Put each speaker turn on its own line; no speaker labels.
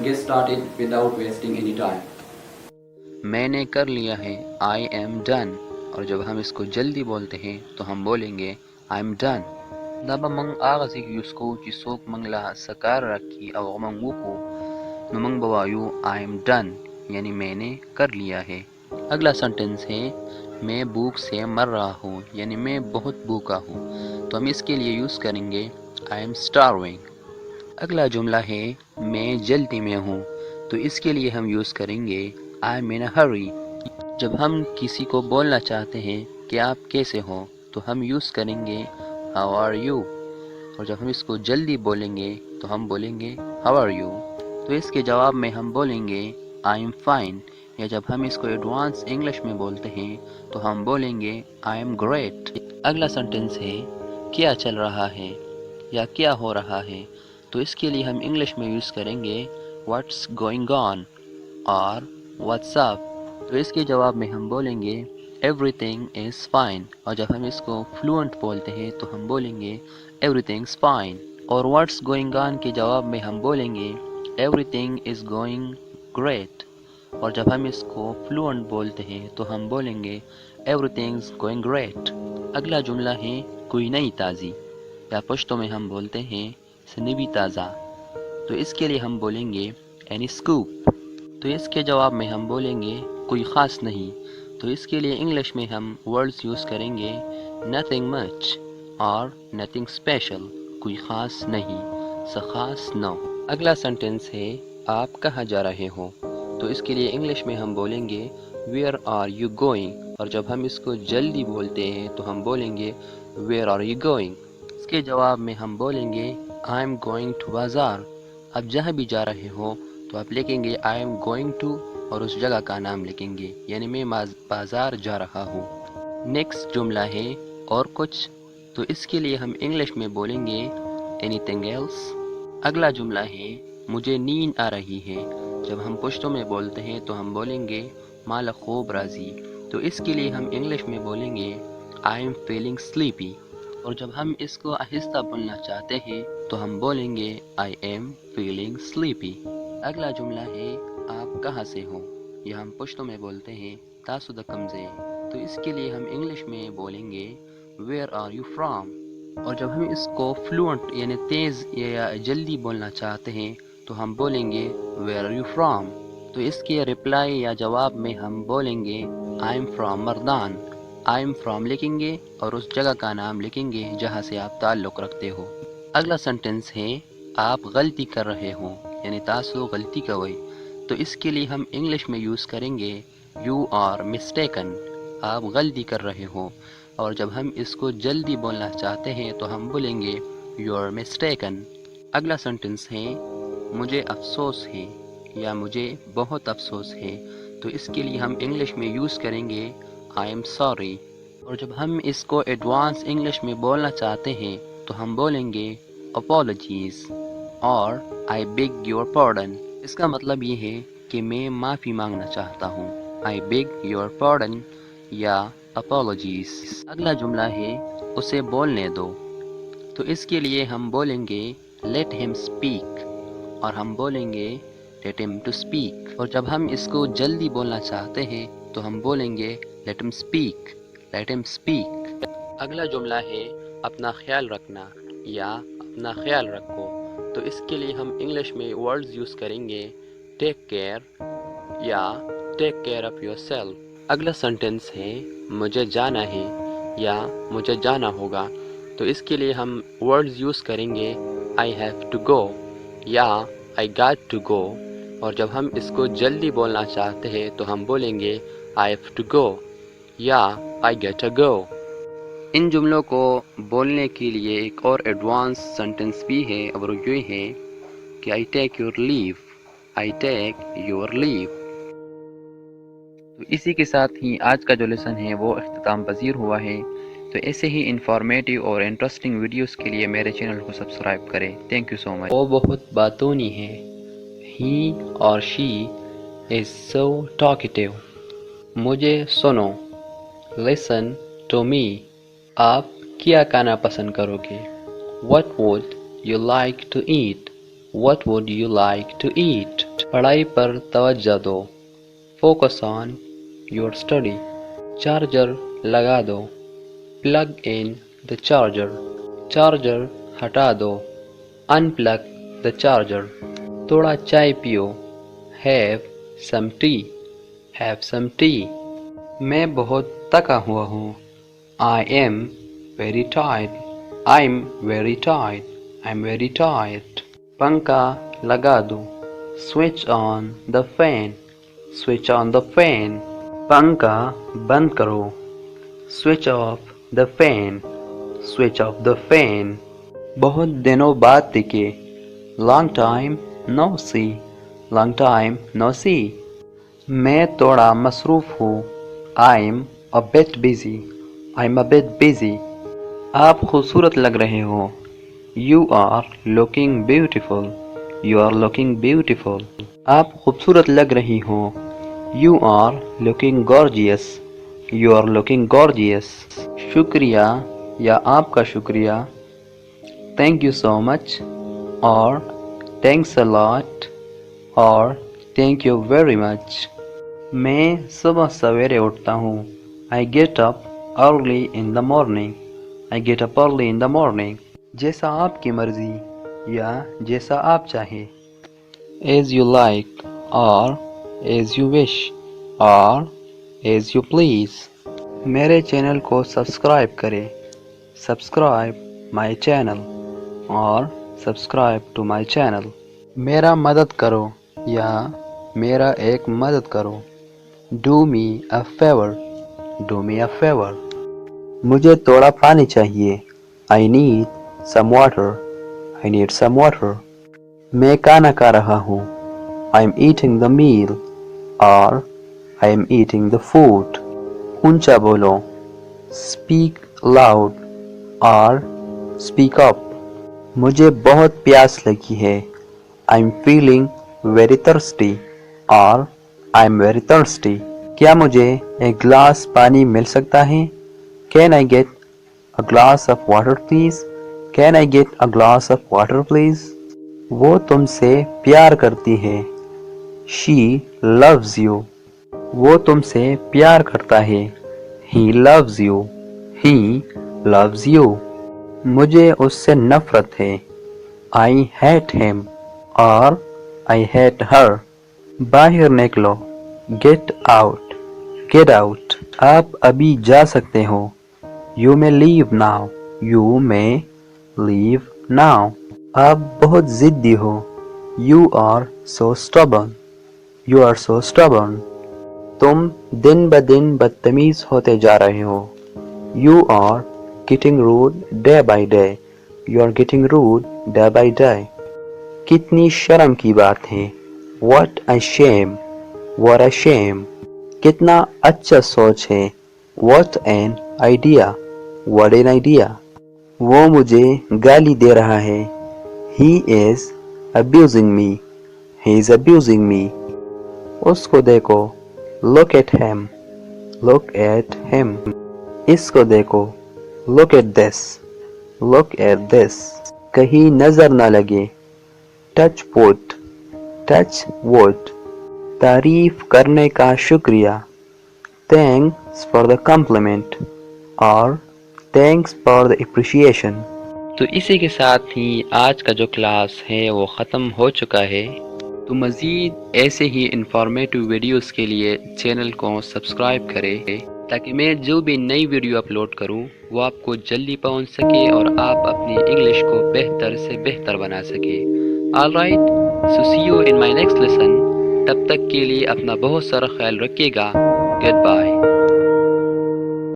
get started without wasting any time.
میں نے کر لیا ہے I am done، اور جب ہم اس کو جلدی بولتے ہیں تو ہم بولیں گے I'm done. دابا منگ آغازی یوسکو چی سوک منگ لہا سکار رکھی او منگو کو نو منگ بوایو I am done یعنی میں نے کر لیا ہے۔ اگلا سنٹنس ہے میں بھوک سے مر رہا ہوں یعنی میں بہت بھوکا ہوں، تو ہم اس کے لیے یوز کریں گے I am starving۔ اگلا جملہ ہے میں جلدی میں ہوں، تو اس کے لیے ہم یوز کریں گے I'm in a hurry۔ جب ہم کسی کو بولنا چاہتے ہیں کہ آپ کیسے ہو تو ہم یوز کریں گے How are you، اور جب ہم اس کو جلدی بولیں گے تو ہم بولیں گے How are you۔ تو اس کے جواب میں ہم بولیں گے I'm fine، یا جب ہم اس کو ایڈوانس انگلش میں بولتے ہیں تو ہم بولیں گے I'm great۔ اگلا سنٹنس ہے کیا چل رہا ہے یا کیا ہو رہا ہے، تو اس کے لیے ہم انگلش میں یوز کریں گے What's going on اور What's up۔ تو اس کے جواب میں ہم بولیں گے Everything is fine، اور جب ہم اس کو فلوئنٹ بولتے ہیں تو ہم بولیں گے Everything's fine۔ اور What's going on کے جواب میں ہم بولیں گے Everything is going great، اور جب ہم اس کو فلوئنٹ بولتے ہیں تو ہم بولیں گے Everything's going great۔ اگلا جملہ ہے کوئی نئی تازی، یا پشتوں میں ہم بولتے ہیں سنبی تازہ، تو اس کے لیے ہم بولیں گے Any scoop۔ تو اس کے جواب میں ہم بولیں گے کوئی خاص نہیں، تو اس کے لیے انگلش میں ہم ورڈز یوز کریں گے Nothing much اور Nothing special، کوئی خاص نہیں، سا خاص نو۔ اگلا سنٹنس ہے آپ کہاں جا رہے ہو، تو اس کے لیے انگلش میں ہم بولیں گے Where are you going، اور جب ہم اس کو جلدی بولتے ہیں تو ہم بولیں گے Where are you going۔ اس کے جواب میں ہم بولیں گے I'm going to بازار۔ آپ جہاں بھی جا رہے ہو تو آپ لکھیں گے I am going to اور اس جگہ کا نام لکھیں گے، یعنی میں بازار جا رہا ہوں۔ نیکسٹ جملہ ہے اور کچھ، تو اس کے لیے ہم انگلش میں بولیں گے Anything else۔ اگلا جملہ ہے مجھے نیند آ رہی ہے، جب ہم پشتوں میں بولتے ہیں تو ہم بولیں گے مال خوب راضی، تو اس کے لیے ہم انگلش میں بولیں گے I am feeling sleepy، اور جب ہم اس کو آہستہ بولنا چاہتے ہیں تو ہم بولیں گے I am feeling sleepy۔ اگلا جملہ ہے آپ کہاں سے ہو، یا ہم پشتوں میں بولتے ہیں تاسو د کمزے، تو اس کے لیے ہم انگلش میں بولیں گے Where are you from۔ اور جب ہم اس کو فلوئنٹ یعنی تیز یا جلدی بولنا چاہتے ہیں تو ہم بولیں گے Where are you from۔ تو اس کے رپلائی یا جواب میں ہم بولیں گے I am from Mardan. I am from لکھیں گے اور اس جگہ کا نام لکھیں گے جہاں سے آپ تعلق رکھتے ہو۔ اگلا سنٹنس ہے آپ غلطی کر رہے ہوں یعنی تاسو غلطی کوئی، تو اس کے لیے ہم انگلش میں یوز کریں گے You are mistaken، آپ غلطی کر رہے ہو، اور جب ہم اس کو جلدی بولنا چاہتے ہیں تو ہم بولیں گے You are mistaken۔ اگلا سنٹنس ہے مجھے افسوس ہے یا مجھے بہت افسوس ہے، تو اس کے لیے ہم انگلش میں یوز کریں گے I am sorry، اور جب ہم اس کو ایڈوانس انگلش میں بولنا چاہتے ہیں تو ہم بولیں گے apologies اور I beg your pardon۔ اس کا مطلب یہ ہے کہ میں معافی مانگنا چاہتا ہوں، I beg your pardon یا apologies۔ اگلا جملہ ہے اسے بولنے دو، تو اس کے لیے ہم بولیں گے let him speak، اور ہم بولیں گے let him to speak، اور جب ہم اس کو جلدی بولنا چاہتے ہیں تو ہم بولیں گے let him speak، let him speak۔ اگلا جملہ ہے اپنا خیال رکھنا یا اپنا خیال رکھو، تو اس کے لیے ہم انگلش میں ورڈز یوز کریں گے ٹیک کیئر یا take care of your self. اگلا سنٹنس ہے مجھے جانا ہے یا مجھے جانا ہوگا، تو اس کے لیے ہم ورڈز یوز کریں گے I have to go یا I got to go، اور جب ہم اس کو جلدی بولنا چاہتے ہیں تو ہم بولیں گے I have to go یا I gotta go۔ ان جملوں کو بولنے کے لیے ایک اور ایڈوانس سنٹنس بھی ہے، اور وہ یہ ہے کہ I take your leave، I take your leave۔ تو اسی کے ساتھ ہی آج کا جو لیسن ہے وہ اختتام پذیر ہوا ہے، تو ایسے ہی انفارمیٹیو اور انٹرسٹنگ ویڈیوز کے لیے میرے چینل کو سبسکرائب کریں۔ تھینک یو سو مچ۔ وہ بہت باتونی ہے، ہی اور شی از سو ٹاکیٹیو۔ مجھے سنو، listen to me۔ آپ کیا کھانا پسند کرو گے؟ What would you like to eat؟ What would you like to eat؟ پڑھائی پر توجہ دو. Focus on your study. Charger لگا دو. Plug in the charger. Charger ہٹا دو. Unplug the charger. تھوڑا چائے پیو. Have some tea. Have some tea. میں بہت تھکا ہوا ہوں. I am very tired. I'm very tired. I'm very tired. پنکھا لگا دو. Switch on the fan. Switch on the fan. پنکھا بند کرو. Switch off the fan. Switch off the fan. بہت دنوں بعد دیکھے. Long time no see. Long time no see. میں تھوڑا مصروف ہوں. I'm a bit busy. I'm a bit busy. آپ خوبصورت لگ رہے ہو. You are looking beautiful. You are looking beautiful. آپ خوبصورت لگ رہی ہو. You are looking gorgeous. You are looking gorgeous. شکریہ یا آپ کا شکریہ. Thank you so much اور thanks a lot اور thank you very much. میں صبح سویرے اٹھتا ہوں. I get up early in the morning. I get up early in the morning. جیسا آپ کی مرضی یا جیسا آپ چاہیں. As you like or as you wish or as you please. میرے چینل کو سبسکرائب کریں. Subscribe my channel اور subscribe to my channel. میرا مدد کرو یا میرا ایک مدد کرو. Do me a favor. Do me a favor. مجھے تھوڑا پانی چاہیے. I need some water. I need some water. میں کھانا کھا رہا ہوں. I'm eating the meal or I am eating the food. اونچا بولو. Speak loud or speak up. مجھے بہت پیاس لگی ہے. I'm feeling very thirsty or I'm very thirsty. کیا مجھے ایک گلاس پانی مل سکتا ہے؟ Can I get a glass of water please? Can I get a glass of water please? وہ تم سے پیار کرتی ہے. She loves you. وہ تم سے پیار کرتا ہے. He loves you. He loves you. مجھے اس سے نفرت ہے. I hate him or I hate her. باہر نکلو. Get out. Get out. آپ ابھی جا سکتے ہو. You may leave now. You may leave now. آپ بہت ضدی ہو. You are so stubborn. You are so stubborn. تم دن بدن بدتمیز ہوتے جا رہے ہو. You are getting rude day by day. You are getting rude day by day. کتنی شرم کی بات ہے. What a shame. What a shame. کتنا اچھا سوچ ہے. What an idea. What an idea. وہ مجھے گالی دے رہا ہے. He is abusing me. He is abusing me. اس کو دیکھو. Look at him. Look at him. اس کو دیکھو. Look at this. Look at this. کہیں نظر نہ لگے. Touch wood. Touch wood. تعریف کرنے کا شکریہ. Thanks for the compliment اور thanks for the appreciation. تو اسی کے ساتھ ہی آج کا جو کلاس ہے وہ ختم ہو چکا ہے. تو مزید ایسے ہی انفارمیٹیو ویڈیوز کے لیے چینل کو سبسکرائب کرے تاکہ میں جو بھی نئی ویڈیو اپلوڈ کروں وہ آپ کو جلدی پہنچ سکے اور آپ اپنی انگلش کو بہتر سے بہتر بنا سکے. All right, so see you in my next lesson. تب تک کے لیے اپنا بہت سارا خیال رکھیے گا. Goodbye.